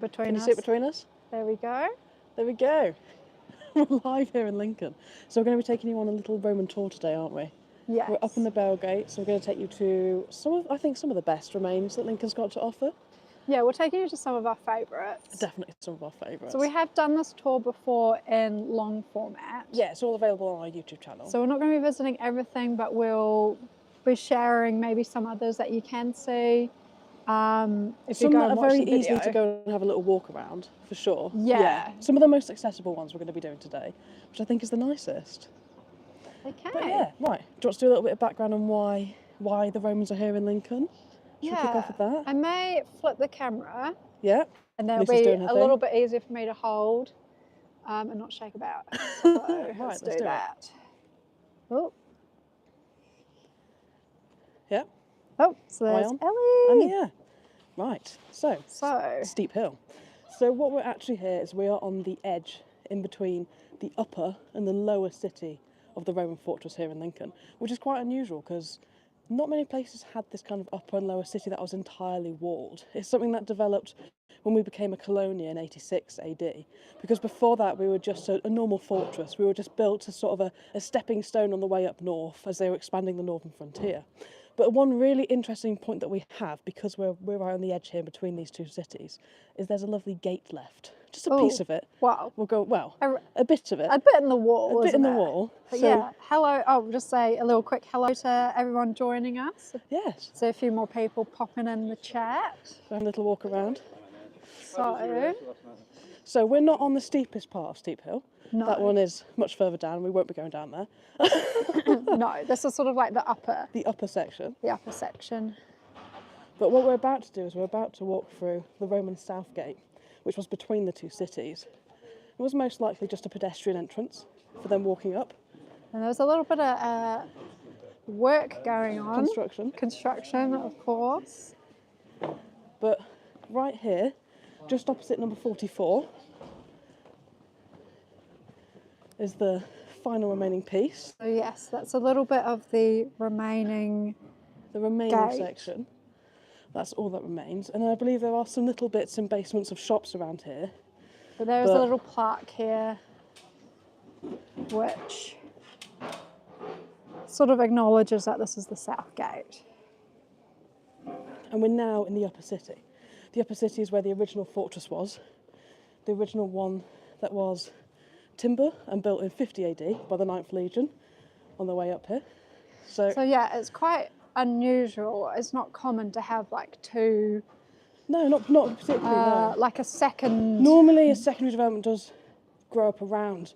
between Can us. you see it between us? There we go. There we go. We're live here in Lincoln. So we're going to be taking you on a little Roman tour today, aren't we? Yes. We're up in the Bell Gate, so we're going to take you to some of the best remains that Lincoln's got to offer. Yeah, we're taking you to some of our favourites. Definitely some of our favourites. So we have done this tour before in long format. Yeah, it's all available on our YouTube channel. So we're not going to be visiting everything, but we'll be sharing maybe some others that you can see. If some you go that and are watch very the easy video. to go and have a little walk around, for sure. Yeah. Some of the most accessible ones we're going to be doing today, which I think is the nicest. Okay. But yeah, right. Do you want to do a little bit of background on why the Romans are here in Lincoln? Should we kick off with that? I may flip the camera. Yeah. And that'll Lisa's be doing her a thing. little bit easier for me to hold and not shake about. So let's do that. Oh. Yeah. Oh, so there's on? Ellie. And yeah. Right. So steep hill. So what we're actually here is we are on the edge in between the upper and the lower city of the Roman fortress here in Lincoln, which is quite unusual because not many places had this kind of upper and lower city that was entirely walled. It's something that developed when we became a colonia in 86 AD, because before that we were just a normal fortress. We were just built as sort of a stepping stone on the way up north as they were expanding the northern frontier. But one really interesting point that we have, because we're right on the edge here between these two cities, is there's a lovely gate left. Just a piece of it. Wow. We'll go, a bit of it. A bit in the wall, A bit in the wall. But so, yeah, hello. Oh, just say a little quick hello to everyone joining us. Yes. So a few more people popping in the chat. So have a little walk around. So we're not on the steepest part of Steep Hill. No. That one is much further down. We won't be going down there. No, this is sort of like the upper section. The upper section. But what we're about to do is we're about to walk through the Roman South Gate, which was between the two cities. It was most likely just a pedestrian entrance for them walking up. And there was a little bit of work going on. Construction, of course. But right here, just opposite number 44, is the final remaining piece. So yes, that's a little bit of the remaining gate. Section. That's all that remains. And I believe there are some little bits and basements of shops around here. But there is a little plaque here which sort of acknowledges that this is the South Gate. And we're now in the upper city. The upper city is where the original fortress was. The original one that was timber and built in 50 AD by the 9th Legion on the way up here. So yeah, it's quite unusual. It's not common to have like two. No, not particularly. No. Like a second. Normally, a secondary development does grow up around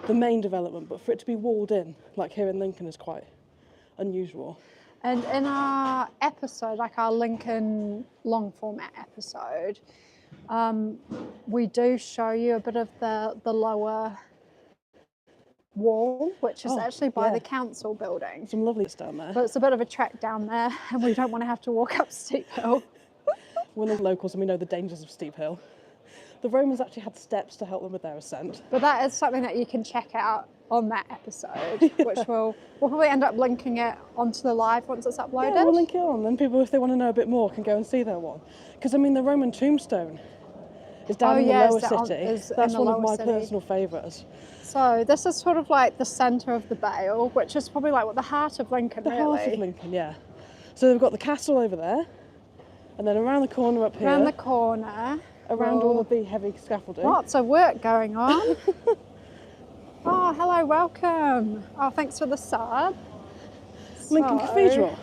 the main development, but for it to be walled in, like here in Lincoln, is quite unusual. And in our episode, like our Lincoln long format episode, we do show you a bit of the lower wall, which is actually by the council building. Some lovely stuff down there. But it's a bit of a trek down there, and we don't want to have to walk up steep hill. We're not locals and we know the dangers of steep hill. The Romans actually had steps to help them with their ascent. But that is something that you can check out on that episode, which we'll probably end up linking it onto the live once it's uploaded. Yeah, we'll link it on, and people, if they want to know a bit more, can go and see their one. Because I mean, the Roman tombstone is down in the lower city. That's one of my personal favourites. So this is sort of like the centre of the Vale, which is probably like the heart of Lincoln, The heart of Lincoln, yeah. So we've got the castle over there, and then around the corner up here. Around the corner. Around all of the heavy scaffolding. Lots of work going on. Oh, hello, welcome. Oh, thanks for the sub. Lincoln Cathedral.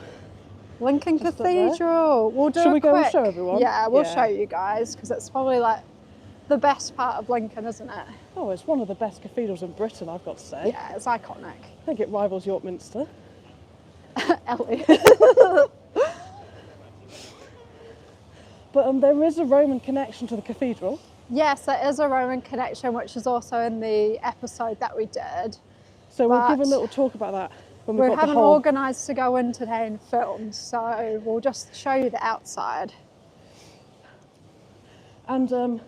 Lincoln Cathedral. We'll do Should we go and quick. show everyone? Yeah, we'll show you guys, because it's probably like the best part of Lincoln, isn't it? Oh, it's one of the best cathedrals in Britain, I've got to say. Yeah, it's iconic. I think it rivals York Minster. Ellie. But there is a Roman connection to the cathedral. Yes, there is a Roman connection, which is also in the episode that we did. So we'll give a little talk about that when we've got the whole... We haven't organised to go in today and film, so we'll just show you the outside. And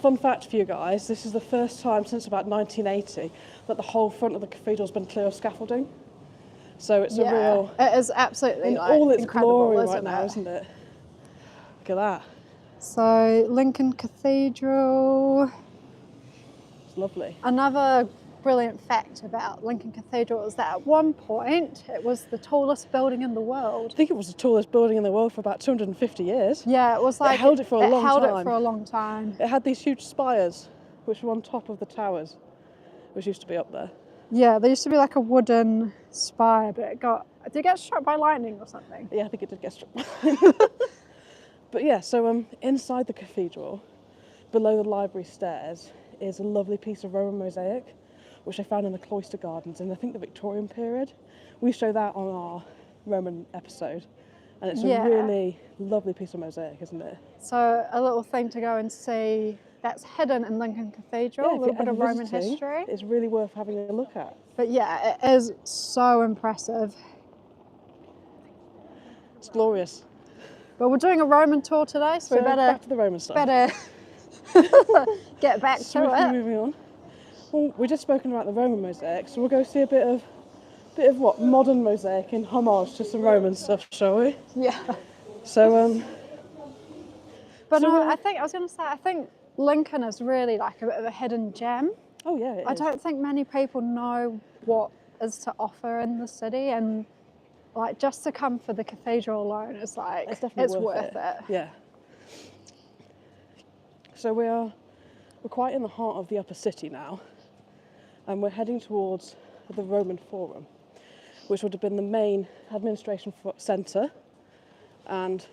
fun fact for you guys, this is the first time since about 1980 that the whole front of the cathedral's been clear of scaffolding. So it's a real... It is absolutely in all its incredible, glory right now, isn't it? Look at that. So Lincoln Cathedral. It's lovely. Another brilliant fact about Lincoln Cathedral is that at one point it was the tallest building in the world. I think it was the tallest building in the world for about 250 years. Yeah, it was like... It held it for a long time. It held it for a long time. It had these huge spires, which were on top of the towers, which used to be up there. Yeah, there used to be like a wooden spire, but did it get struck by lightning or something? Yeah, I think it did get struck. But yeah, so inside the cathedral, below the library stairs, is a lovely piece of Roman mosaic, which I found in the cloister gardens in, I think, the Victorian period. We show that on our Roman episode, and it's a really lovely piece of mosaic, isn't it? So a little thing to go and see that's hidden in Lincoln Cathedral, a little bit of Roman history. It's really worth having a look at. But yeah, it is so impressive. It's glorious. But we're doing a Roman tour today, so we better... back to the Roman stuff. Better get back to it. Moving on. Well, we've just spoken about the Roman mosaic, so we'll go see a bit of what, modern mosaic in homage to some Roman stuff, shall we? Yeah. So But no, I think Lincoln is really like a bit of a hidden gem. Oh yeah, it is. I don't think many people know what is to offer in the city, and like just to come for the cathedral alone is like it's worth it. Yeah. So we're quite in the heart of the upper city now, and we're heading towards the Roman Forum, which would have been the main administration centre, and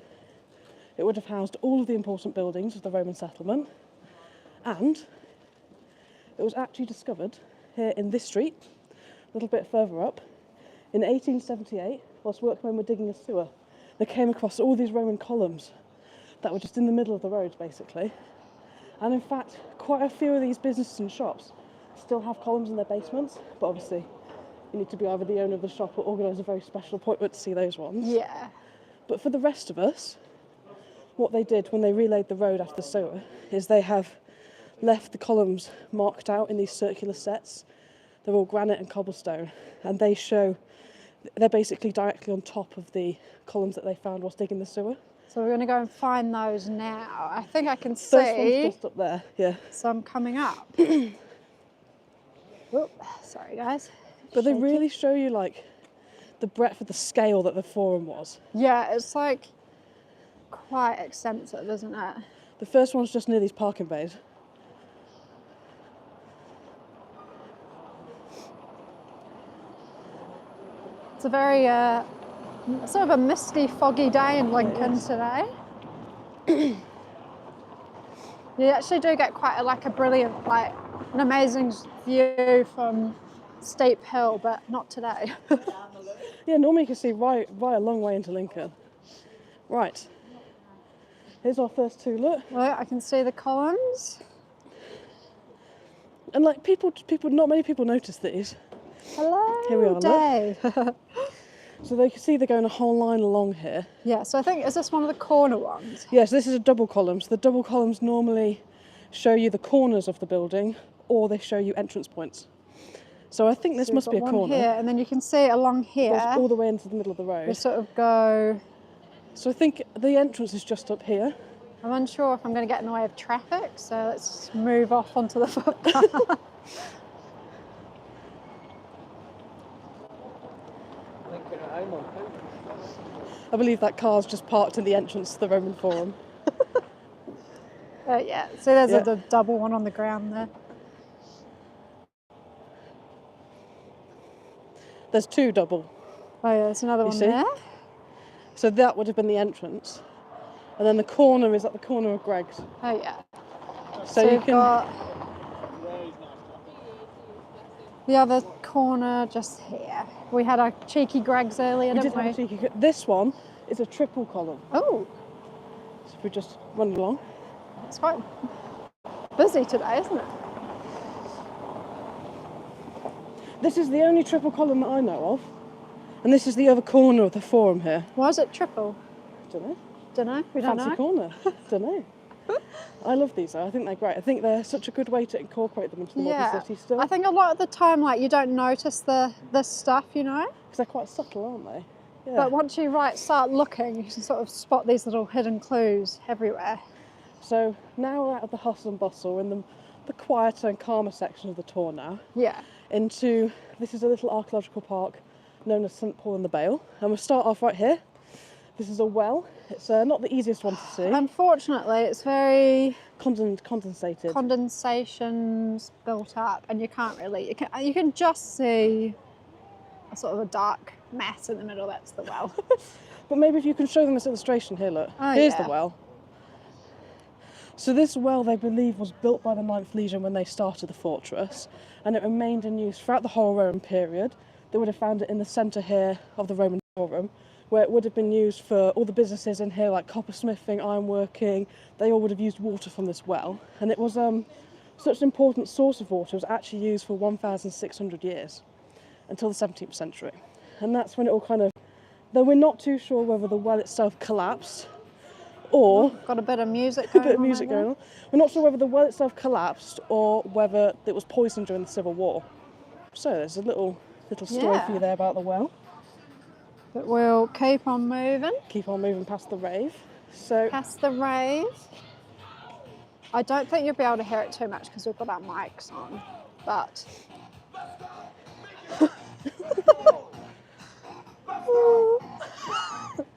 it would have housed all of the important buildings of the Roman settlement. And it was actually discovered here in this street, a little bit further up, in 1878, whilst workmen were digging a sewer. They came across all these Roman columns that were just in the middle of the road, basically. And in fact, quite a few of these businesses and shops still have columns in their basements, but obviously you need to be either the owner of the shop or organise a very special appointment to see those ones. Yeah. But for the rest of us, what they did when they relaid the road after the sewer is they have left the columns marked out in these circular sets. They're all granite and cobblestone, and they're basically directly on top of the columns that they found whilst digging the sewer. So we're going to go and find those now. I think I can see. First one's just up there, yeah. Some coming up. Oop, sorry guys. But they really show you like the breadth of the scale that the Forum was. Yeah, it's like quite extensive, isn't it? The first one's just near these parking bays. It's a very sort of a misty, foggy day in Lincoln today. You actually do get quite a brilliant, an amazing view from steep hill, but not today. Yeah, normally you can see right a long way into Lincoln. Right. Here's our first two, look. Well, I can see the columns. And not many people notice these. Hello, here we are, Dave. So they can see they're going a whole line along here. Yeah, so I think, is this one of the corner ones? Yes, this is a double column. So the double columns normally show you the corners of the building, or they show you entrance points. So I think this must be a corner. Here, and then you can see along here. Goes all the way into the middle of the road. We sort of go. So I think the entrance is just up here. I'm unsure if I'm going to get in the way of traffic, so let's move off onto the footpath. I believe that car's just parked in the entrance to the Roman Forum. Yeah, so there's a double one on the ground there. There's two double. Oh yeah, there's another one there. So that would have been the entrance. And then the corner is at the corner of Greg's. Oh yeah. So you can... got the other corner just here. We had our cheeky Greg's earlier, didn't we? This one is a triple column. Oh. So if we just run along. It's quite busy today, isn't it? This is the only triple column that I know of. And this is the other corner of the Forum here. Why is it triple? Don't know. Don't know. We don't know. Fancy corner. Don't know. I love these though. I think they're great. I think they're such a good way to incorporate them into the modern city still. I think a lot of the time, you don't notice this stuff, Because they're quite subtle, aren't they? Yeah. But once you start looking, you can sort of spot these little hidden clues everywhere. So now we're out of the hustle and bustle in the quieter and calmer section of the tour now. Yeah. This is a little archaeological park known as St Paul and the Bale. And we'll start off right here. This is a well. It's not the easiest one to see. Unfortunately, it's very condensated. Condensation's built up, and you can't really. You can just see a sort of a dark mass in the middle. That's the well. But maybe if you can show them this illustration here. Look, Oh, here's yeah. the well. So this well, they believe, was built by the 9th Legion when they started the fortress, and it remained in use throughout the whole Roman period. They would have found it in the centre here of the Roman Forum, where it would have been used for all the businesses in here, like coppersmithing, ironworking. They all would have used water from this well, and it was such an important source of water. It was actually used for 1,600 years, until the 17th century. And that's when it all kind of, though we're not too sure whether the well itself collapsed, or got a bit of music going on. We're not sure whether the well itself collapsed or whether it was poisoned during the Civil War. So there's a little story for you there about the well. But we'll keep on moving. Keep on moving past the rave. So past the rave. I don't think you'll be able to hear it too much because we've got our mics on, but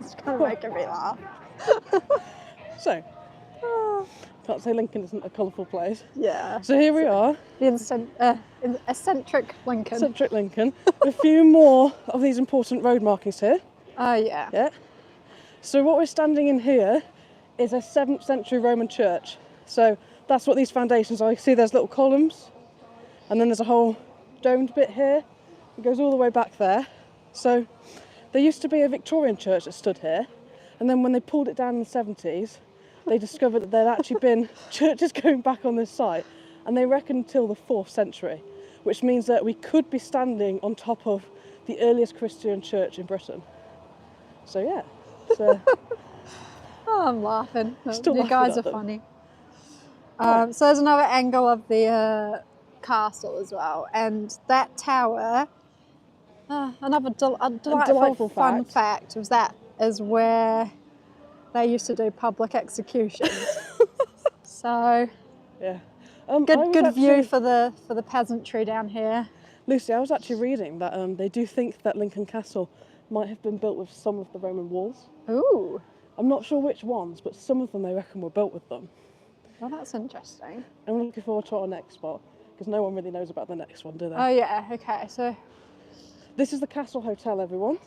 it's kind of making me laugh. So, can't say Lincoln isn't a colourful place. Yeah. So here we are. The eccentric Lincoln. Eccentric Lincoln. A few more of these important road markings here. Oh, yeah. Yeah. So what we're standing in here is a 7th century Roman church. So that's what these foundations are. You see there's little columns, and then there's a whole domed bit here. It goes all the way back there. So there used to be a Victorian church that stood here, and then when they pulled it down in the 70s, they discovered that there'd actually been churches going back on this site, and they reckon until the 4th century, which means that we could be standing on top of the earliest Christian church in Britain. So yeah. So oh, I'm laughing. Still you laughing guys at are them. funny. So there's another angle of the castle as well, and that tower. Another delightful fun fact was that is where they used to do public executions. So yeah, good view for the peasantry down here. Lucy, I was actually reading that they do think that Lincoln Castle might have been built with some of the Roman walls. Ooh. I'm not sure which ones, but some of them they reckon were built with them. Well, that's interesting. I'm looking forward to our next spot, because no one really knows about the next one, do they? Oh yeah, okay, so... This is the Castle Hotel, everyone.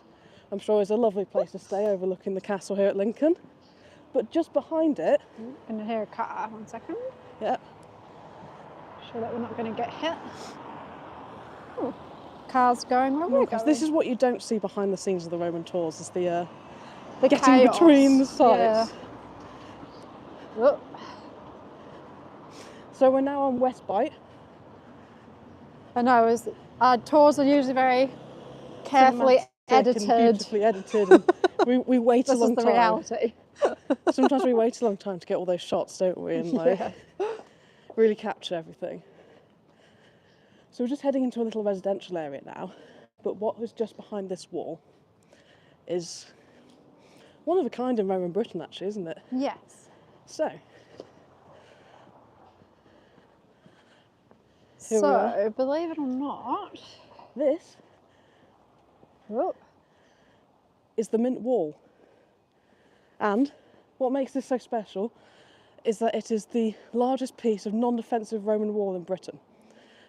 I'm sure it's a lovely place to stay overlooking the castle here at Lincoln. But just behind it... I'm going to hear a car, 1 second. Yeah. Sure that we're not going to get hit. Ooh. Cars going where we're going. This is what you don't see behind the scenes of the Roman tours, is the getting chaos. Between the sites. Yeah. So we're now on West Bight. I know, our tours are usually very carefully edited. And beautifully edited. And we wait a long time. This is the reality. Sometimes we wait a long time to get all those shots, don't we? And really capture everything. So we're just heading into a little residential area now. But what is just behind this wall is one of a kind in Roman Britain, actually, isn't it? Yes. So believe it or not, this is the Mint Wall. And what makes this so special is that it is the largest piece of non-defensive Roman wall in Britain.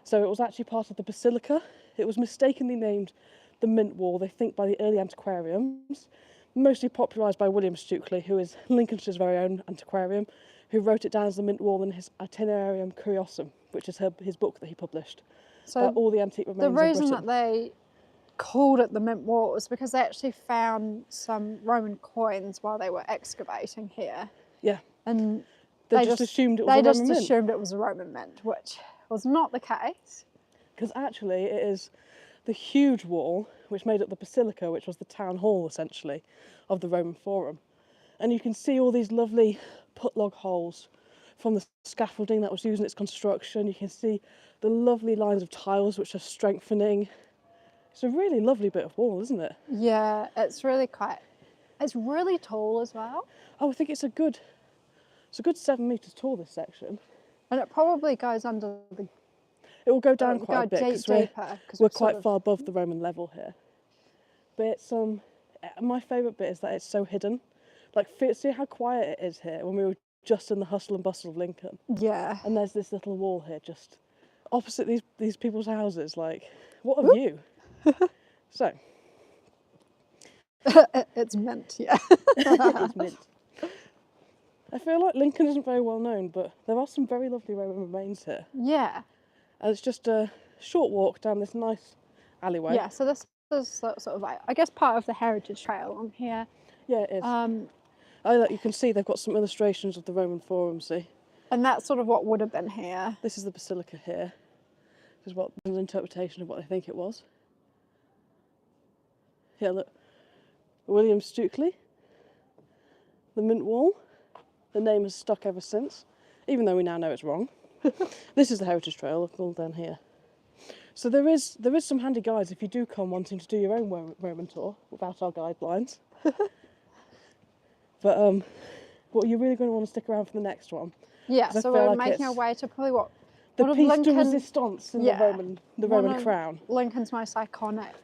So it was actually part of the Basilica. It was mistakenly named the Mint Wall, they think, by the early antiquarians, mostly popularised by William Stukely, who is Lincolnshire's very own antiquarian, who wrote it down as the Mint Wall in his Itinerarium Curiosum, which is his book that he published. So all the antique remains in Britain. The reason that they called it the Mint Wall was because they actually found some Roman coins while they were excavating here. Yeah. And they just assumed it was a Roman mint. They just assumed it was a Roman mint, which was not the case. Because actually it is the huge wall which made up the Basilica, which was the town hall, essentially, of the Roman Forum. And you can see all these lovely put-log holes from the scaffolding that was used in its construction. You can see the lovely lines of tiles which are strengthening. It's a really lovely bit of wall, isn't it? Yeah, it's really tall as well. Oh, I think it's a good It's a good 7 metres tall, this section. And it probably goes under the... It will go down quite a bit because we're quite far above the Roman level here. But it's, my favourite bit is that it's so hidden. Like, see how quiet it is here when we were just in the hustle and bustle of Lincoln. Yeah. And there's this little wall here just opposite these people's houses. Like, what a view. So. It's mint, yeah. It's mint. I feel like Lincoln isn't very well known, but there are some very lovely Roman remains here. Yeah. And it's just a short walk down this nice alleyway. Yeah, so this is sort of like, I guess, part of the heritage trail on here. Yeah, it is. You can see they've got some illustrations of the Roman Forum, see? And that's sort of what would have been here. This is the basilica here. This is what an interpretation of what they think it was. Here, look. William Stukely. The Mint Wall. The name has stuck ever since, even though we now know it's wrong. This is the heritage trail, all down here. So there is some handy guides if you do come wanting to do your own Roman tour without our guidelines. But what you're really going to want to stick around for the next one. Yeah, so we're making our way to probably what the piece de resistance in the Roman crown. Lincoln's most iconic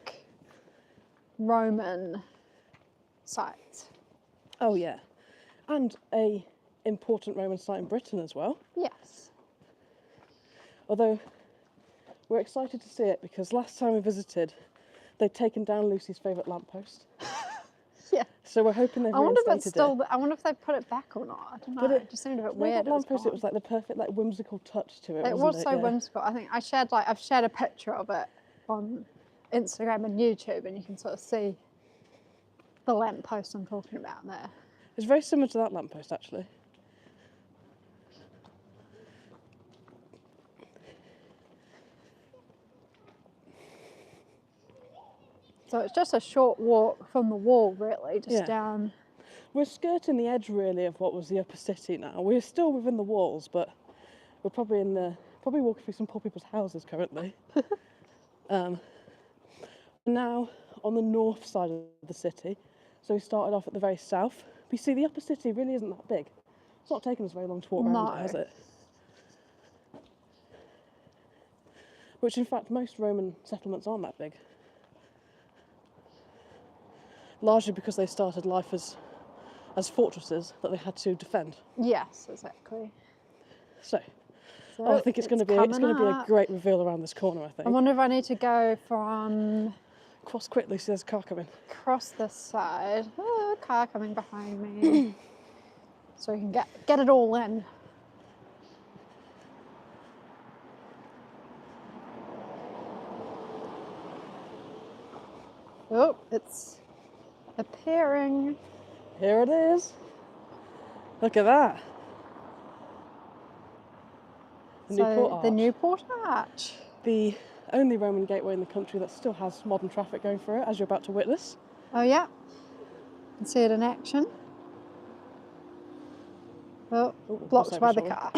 Roman site. Oh yeah, and a important Roman site in Britain as well. Yes. Although we're excited to see it because last time we visited, they'd taken down Lucy's favourite lamppost. Yeah. So we're hoping they've reinstated it. I wonder if they put it back or not. I don't know. It just seemed a bit weird. That lamppost, it was like the perfect, like, whimsical touch to it. It was so whimsical. I think I've shared a picture of it on Instagram and YouTube, and you can sort of see the lamppost I'm talking about there. It's very similar to that lamppost, actually. So it's just a short walk from the wall, really, just down. We're skirting the edge, really, of what was the upper city now. We're still within the walls, but we're probably walking through some poor people's houses currently. Now on the north side of the city, so we started off at the very south. But you see, the upper city really isn't that big. It's not taken us very long to walk around it, has it? Which, in fact, most Roman settlements aren't that big. Largely because they started life as fortresses that they had to defend. Yes, exactly. So I think it's going to be a great reveal around this corner, I think. I wonder if I need to go from... Cross quickly, so there's a car coming. Cross this side. Oh, a car coming behind me. So we can get it all in. Oh, it's appearing. Here it is. Look at that. The Newport Arch. The only Roman gateway in the country that still has modern traffic going through it, as you're about to witness. Oh yeah. You can see it in action. Oh, blocked by the car.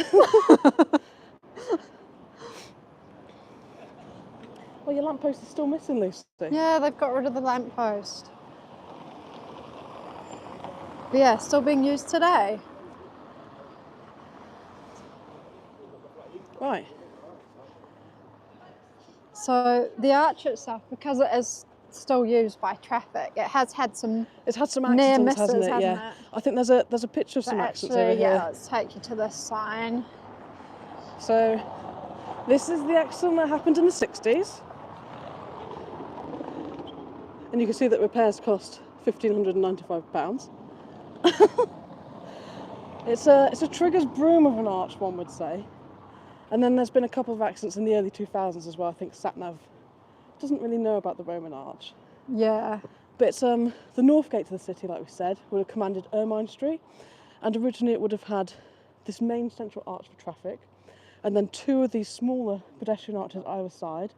Well, your lamppost is still missing, Lucy. Yeah, they've got rid of the lamppost. But yeah, still being used today. Right. So the arch itself, because it is still used by traffic, it has had some near accidents, misses, hasn't it? I think there's a picture of some accidents over here. Yeah, let's take you to this sign. So this is the accident that happened in the 60s. And you can see that repairs cost £1,595. It's a trigger's broom of an arch, one would say. And then there's been a couple of accidents in the early 2000s as well. I think Satnav doesn't really know about the Roman arch. Yeah. But it's, the north gate to the city, like we said, would have commanded Ermine Street. And originally it would have had this main central arch for traffic, and then two of these smaller pedestrian arches either side.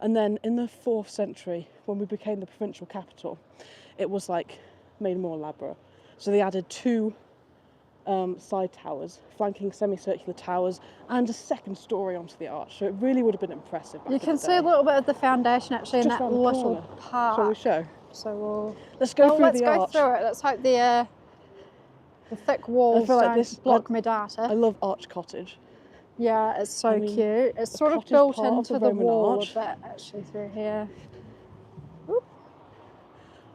And then in the 4th century, when we became the provincial capital, it was like made more elaborate. So they added two side towers, flanking semicircular towers, and a second story onto the arch. So it really would have been impressive. You can see a little bit of the foundation actually in that little part. Shall we show? So let's go through the arch. Let's go through it. Let's hope the The thick walls like don't block my data. I love Arch Cottage. Yeah, it's so cute. It's sort of cottage built part of into the the Roman wall arch. a bit, actually, through here.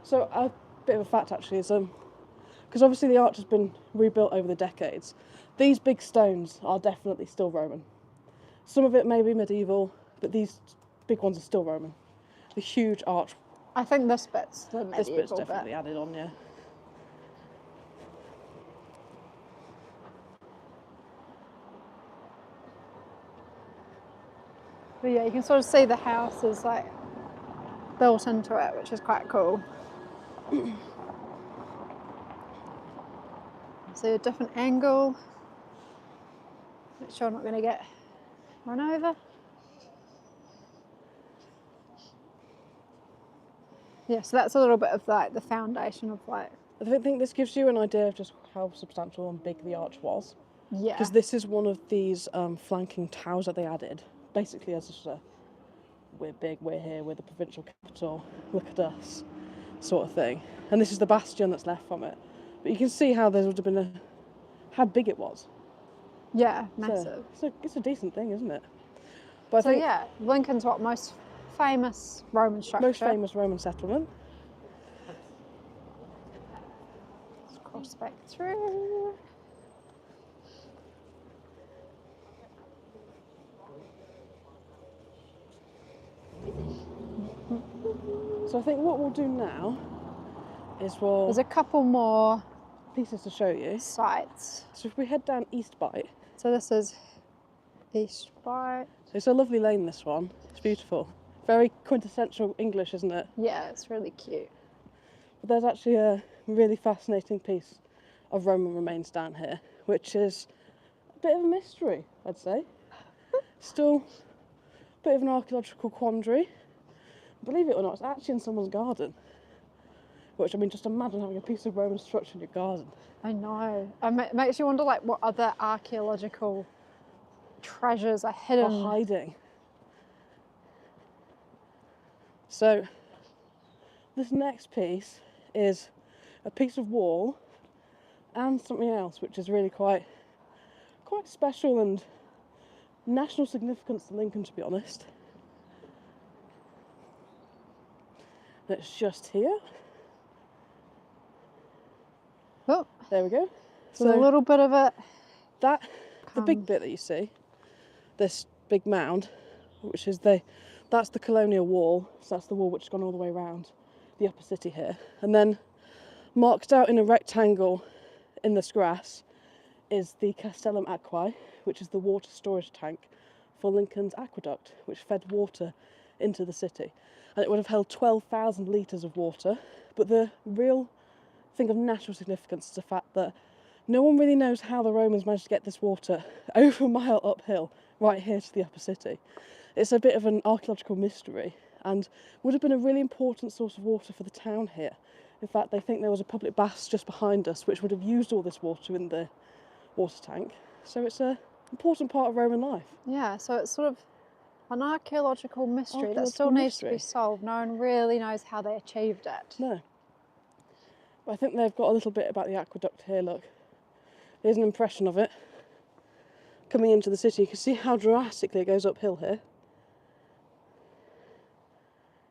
So a bit of a fact actually is because obviously the arch has been rebuilt over the decades. These big stones are definitely still Roman. Some of it may be medieval, but these big ones are still Roman. The huge arch. I think this bit's the medieval This bit's bit. definitely added on, yeah. But yeah, you can sort of see the house is like built into it, which is quite cool. So a different angle. Make sure I'm not going to get run over. Yeah, so that's a little bit of like the foundation of like. I think this gives you an idea of just how substantial and big the arch was. Yeah. Because this is one of these flanking towers that they added, basically as just a we're big, we're here, we're the provincial capital, look at us, sort of thing. And this is the bastion that's left from it. But you can see how there would have been how big it was. Yeah, massive. So it's a decent thing, isn't it? But so I think yeah, Lincoln's what most famous Roman structure. Most famous Roman settlement. Let's cross back through. So I think what we'll do now is There's a couple more pieces to show you. sites. So if we head down East Bight. So this is East Bight. So it's a lovely lane, this one. It's beautiful. Very quintessential English, isn't it? Yeah, it's really cute. But there's actually a really fascinating piece of Roman remains down here, which is a bit of a mystery, I'd say. Still a bit of an archaeological quandary. Believe it or not, it's actually in someone's garden. Which, I mean, just imagine having a piece of Roman structure in your garden. I know. It makes you wonder, like, what other archaeological treasures are hidden. Or hiding. So, this next piece is a piece of wall and something else, which is really quite special and national significance to Lincoln, to be honest. It's just here. Oh, there we go. So a little bit of it. The big bit that you see, this big mound, which is that's the colonial wall. So that's the wall which has gone all the way around the upper city here. And then marked out in a rectangle in this grass is the Castellum Aquae, which is the water storage tank for Lincoln's aqueduct, which fed water into the city. And it would have held 12,000 litres of water. But the real thing of national significance is the fact that no one really knows how the Romans managed to get this water over a mile uphill right here to the upper city. It's a bit of an archaeological mystery and would have been a really important source of water for the town here. In fact, they think there was a public bath just behind us which would have used all this water in the water tank. So it's an important part of Roman life. Yeah, so it's sort of an archaeological mystery that still needs to be solved. No one really knows how they achieved it. No. But I think they've got a little bit about the aqueduct here, look. Here's an impression of it. Coming into the city, you can see how drastically it goes uphill here.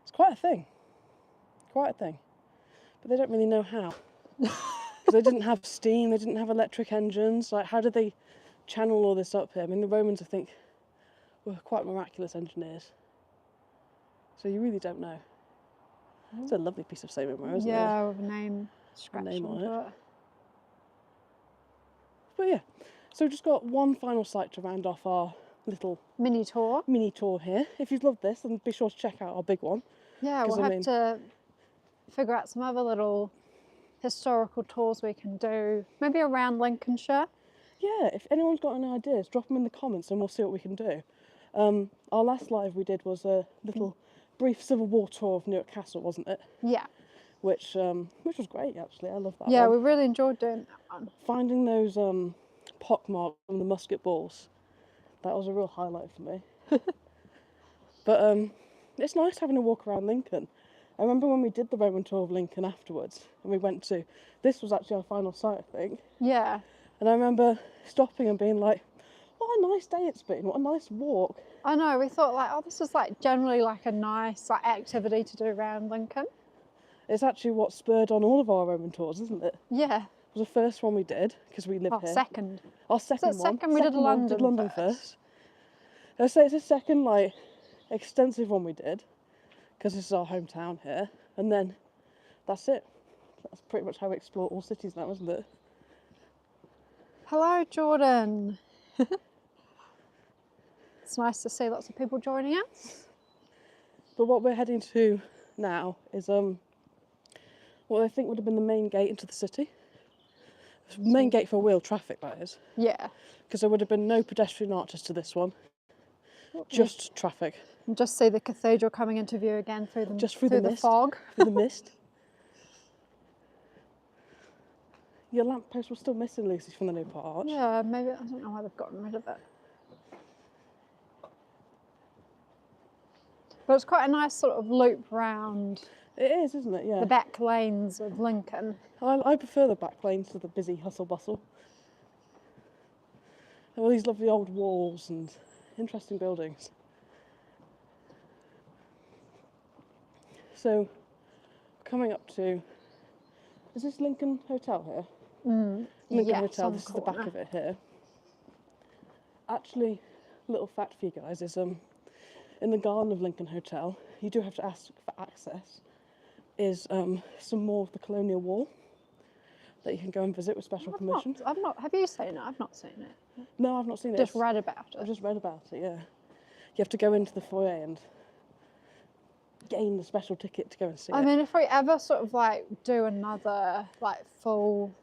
It's quite a thing. Quite a thing. But they don't really know how. Because they didn't have steam, they didn't have electric engines. Like, how did they channel all this up here? I mean, the Romans, I think, were quite miraculous engineers. So you really don't know. It's a lovely piece of Saint-Maro, isn't it? Yeah, with a name scratched onto it. But yeah, so we've just got one final site to round off our little mini tour here. If you've loved this, then be sure to check out our big one. Yeah, we'll have to figure out some other little historical tours we can do, maybe around Lincolnshire. Yeah, if anyone's got any ideas, drop them in the comments and we'll see what we can do. Our last live we did was a little brief Civil War tour of Newark Castle, wasn't it? Yeah. Which was great, actually. I love that one. Yeah, we really enjoyed doing that one. Finding those pockmarks from the musket balls, that was a real highlight for me. But it's nice having a walk around Lincoln. I remember when we did the Roman tour of Lincoln afterwards, and we went to, this was actually our final site, I think. Yeah. And I remember stopping and being like, what a nice day it's been, what a nice walk. I know, we thought like, oh, this is like generally like a nice like activity to do around Lincoln. It's actually what spurred on all of our Roman tours, isn't it? Yeah. It was the first one we did, because we live here. Second. Our second one. Second we did London first. I'd say it's the second like extensive one we did, because this is our hometown here, and then that's it. That's pretty much how we explore all cities now, isn't it? Hello, Jordan. It's nice to see lots of people joining us. But what we're heading to now is what I think would have been the main gate into the city. The main gate for wheel traffic, that is. Yeah. Because there would have been no pedestrian arches to this one. Just traffic. And just see the cathedral coming into view again through the Just through the mist. fog. Through the mist. Your lamppost was still missing, Lucy, from the new arch. Yeah, maybe, I don't know why they've gotten rid of it. But it's quite a nice sort of loop round. It is, isn't it? Yeah. The back lanes of Lincoln. I prefer the back lanes to the busy hustle bustle. There are all these lovely old walls and interesting buildings. So, coming up to, is this Lincoln Hotel here? Lincoln Hotel, this is the back of it here. Actually, little fact for you guys is in the garden of Lincoln Hotel, you do have to ask for access, is some more of the colonial wall that you can go and visit with special permission. Have you seen it? I've not seen it. No, I've not seen it. Just read about it. I've just read about it, yeah. You have to go into the foyer and gain the special ticket to go and see it. I mean, if we ever sort of like do another like full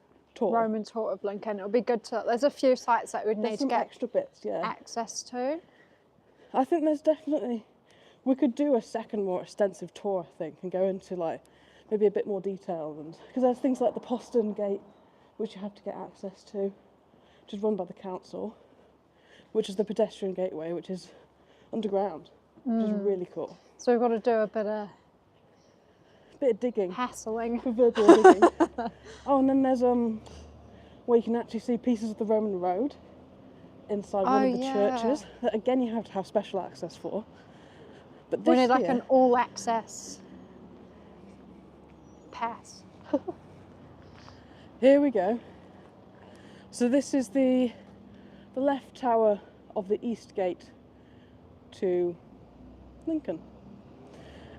Roman tour of Lincoln, it would be good to, there's a few sites that we'd need to get extra bits, yeah, access to. I think there's definitely, we could do a second more extensive tour, I think, and go into like maybe a bit more detail, and because there's things like the postern gate which you have to get access to, which is run by the council, which is the pedestrian gateway, which is underground, which is really cool. So we've got to do a bit of digging, hassling. Proverbial digging. Oh, and then there's where you can actually see pieces of the Roman road inside one of the churches that again you have to have special access for. But this we need like an all-access pass. Here we go. So this is the left tower of the east gate to Lincoln,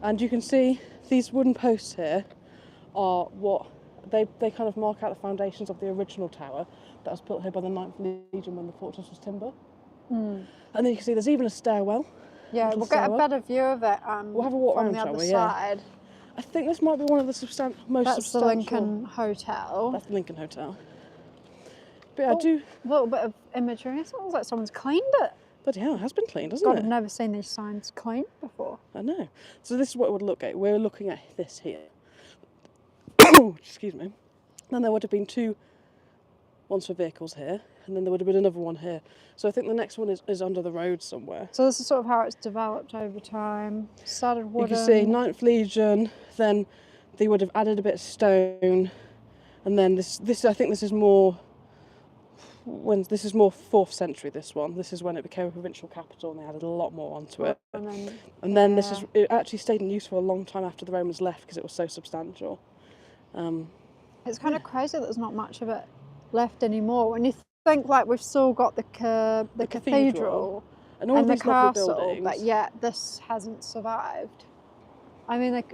and you can see these wooden posts here are what they kind of mark out the foundations of the original tower that was built here by the 9th Legion when the fortress was timber. And then you can see there's even a stairwell. Yeah, we'll get a better view of it we'll have a walk from around, the other shall we? side. Yeah. I think this might be one of the most substantial... That's the Lincoln Hotel. That's the Lincoln Hotel. But yeah, I do... A little bit of imagery. It sounds like someone's cleaned it. Bloody hell, it has been cleaned, hasn't God, it? I've never seen these signs cleaned before. I know. So this is what it would look like. We're looking at this here. Excuse me. Then there would have been two ones for vehicles here, and then there would have been another one here. So I think the next one is under the road somewhere. So this is sort of how it's developed over time. Started wooden. You can see 9th Legion, then they would have added a bit of stone, and then this I think this is more... This is more 4th century, this one. This is when it became a provincial capital and they added a lot more onto it. And then it actually stayed in use for a long time after the Romans left because it was so substantial. It's kind of crazy that there's not much of it left anymore. When you think like we've still got the cathedral and all the these lovely castle, buildings. but yet this hasn't survived. I mean, like,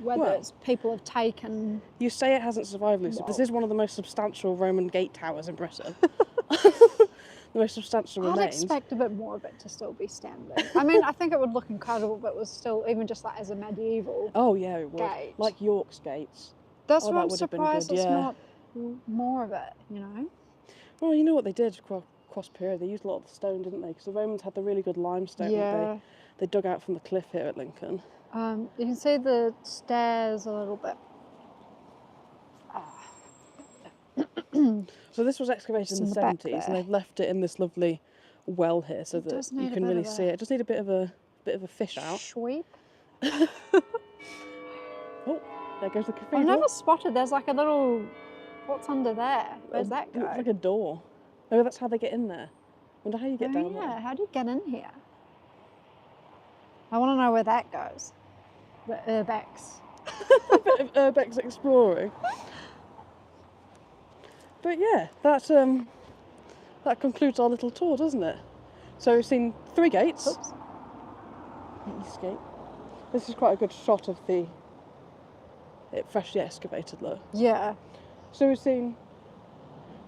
whether it's people have taken... You say it hasn't survived, Lucy, but this is one of the most substantial Roman gate towers in Britain. The most substantial remains. I'd expect a bit more of it to still be standing. I mean, I think it would look incredible, but it was still, even just like as a medieval it would. gate. Like York's gates. That's why I'm surprised there's not more of it, you know? Well, you know what they did across period? They used a lot of the stone, didn't they? Because the Romans had the really good limestone that they dug out from the cliff here at Lincoln. You can see the stairs a little bit. So this was excavated in the 70s, and they've left it in this lovely well here, so that you can really see it. It just need a bit of a fish out. Sweep. Oh, there goes the cathedral. I've never spotted, there's like a little, what's under there? Where's that go? It's like a door. Oh, that's how they get in there. Wonder how you get down there. Yeah, how do you get in here? I want to know where that goes. The urbex. A bit of urbex exploring. But yeah, that concludes our little tour, doesn't it? So we've seen 3 gates. Oops. The east gate. This is quite a good shot of it freshly excavated look. Yeah. So we've seen,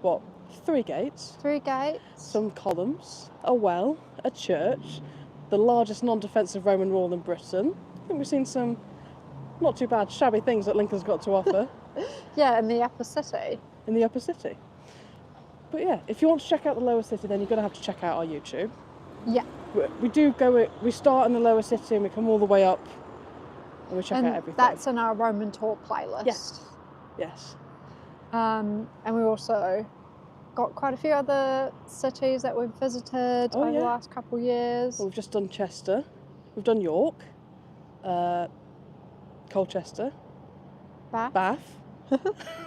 what, 3 gates? 3 gates. Some columns, a well, a church, the largest non-defensive Roman wall in Britain. I think we've seen some not too bad shabby things that Lincoln's got to offer. Yeah, in the upper city. In the upper city. But yeah, if you want to check out the lower city, then you're going to have to check out our YouTube. Yeah. We start in the lower city and we come all the way up and we check out everything. That's in our Roman tour playlist. Yes. And we also got quite a few other cities that we've visited over the last couple of years. Well, we've just done Chester, we've done York, Colchester, Bath.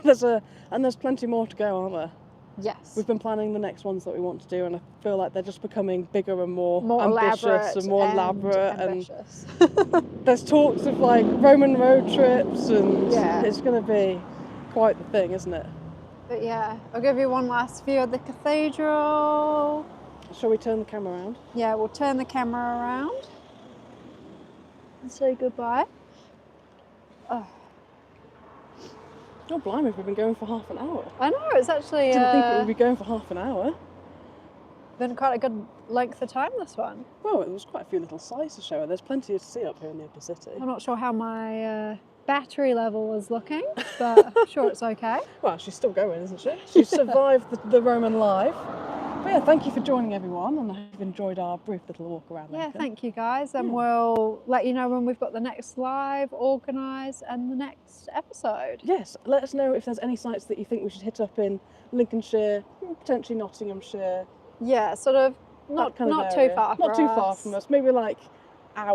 There's plenty more to go, aren't there? Yes. We've been planning the next ones that we want to do, and I feel like they're just becoming bigger and more ambitious and more elaborate. Ambitious. And there's talks of like Roman road trips, and yeah, it's going to be quite the thing, isn't it? But yeah, I'll give you one last view of the cathedral. Shall we turn the camera around? Yeah, we'll turn the camera around and say goodbye. Oh, blimey, we've been going for half an hour. I know, it's actually... Didn't think it would be going for half an hour. Been quite a good length of time, this one. Well, there was quite a few little sights to show, and there's plenty to see up here in the upper city. I'm not sure how my battery level is looking, but I'm sure it's okay. Well, she's still going, isn't she? She's survived the Roman life. But yeah, thank you for joining, everyone, and I hope you've enjoyed our brief little walk around Lincoln. Yeah, thank you, guys, and we'll let you know when we've got the next live organised and the next episode. Yes, let us know if there's any sites that you think we should hit up in Lincolnshire, potentially Nottinghamshire. Yeah, sort of not too far from us. Not too far from us, maybe like an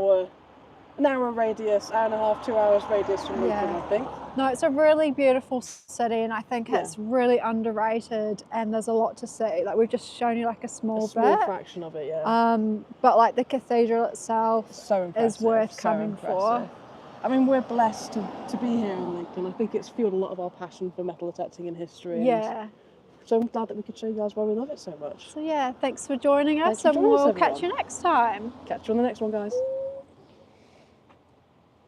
hour radius, hour and a half, 2 hours radius from Lincoln, I think. No, it's a really beautiful city, and I think it's really underrated, and there's a lot to see. Like, we've just shown you like a small fraction of it, yeah. But like the cathedral itself so is worth coming for. I mean, we're blessed to be here in Lincoln. I think it's fueled a lot of our passion for metal detecting in history. Yeah. So I'm glad that we could show you guys why we love it so much. So yeah, thanks for joining us, and we'll catch you next time. Catch you on the next one, guys.